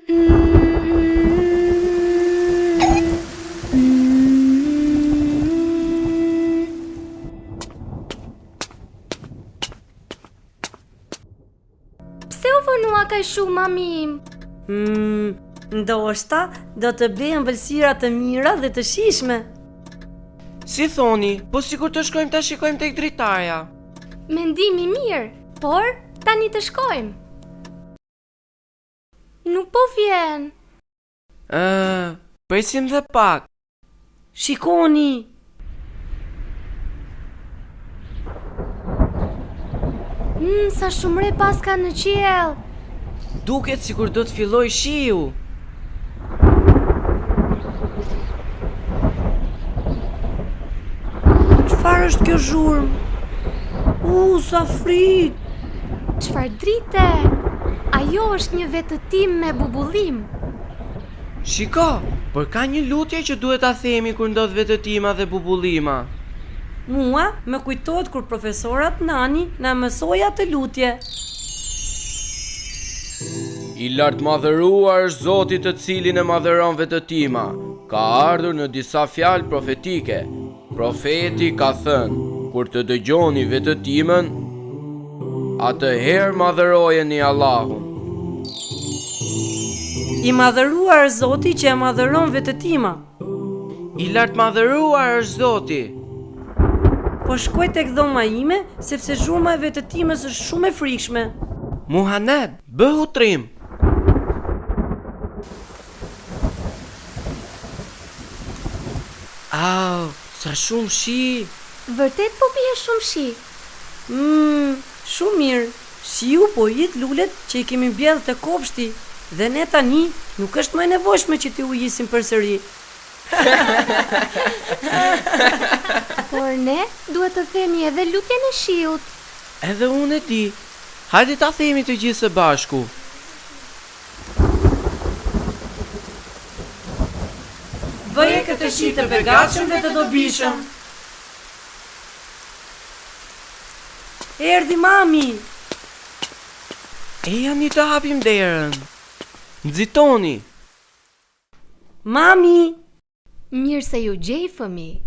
Pse u vonua kaq shumë, mami im? Ndoshta do të bëjmë ëmbëlsira të mira dhe të shijshme. Si thoni, po sikur të shkojmë ta shikojmë tek dritarja. Mendimi mirë, por tani të shkojmë. Nuk po vjen. Presim dhe pak. Shikoni. Sa shumë re paska në qiell. Duket sikur do të filloj shiu. Çfarë është kjo zhurmë? Sa frikë. Çfarë drite? Ajo është një vetëtim me bubullim. Shiko, por ka një lutje që duhet ta themi kur ndodh vetëtima dhe bubullima. Mua më kujtohet kur profesorat Nani na mësoi atë lutje. I lartë madhëruar është Zoti të cilin e madhëron vetëtima. Ka ardhur në disa fjalë profetike. Profeti ka thënë, kur të dëgjoni vetëtimën, atëherë madhërojeni Allahun. I madhëruar Zoti që e madhëron vetëtima. I lartë madhëruar është Zoti. Po shkoj tek dhoma ime, sepse zhurma e vetëtimës është shumë e frikshme. Muhanet, bëhu trim. Au, sa shumë shi. Vërtet po bie shumë shi. Shumë mirë. Shiu po jit lulet që i kemi mbjellë te kopshti. Dhe ne tani nuk është më e nevojshme që t'i ujisim përsëri. Por ne duhet të themi edhe lutjen e shiut. Edhe unë e di. Hajde ta themi të gjithë së bashku. Bëje këtë shi të begatshëm dhe të dobishëm. Erdhi mami. Eja një të hapim derën. Nxitoni. Mami. Mirë se ju gjej, fëmijë.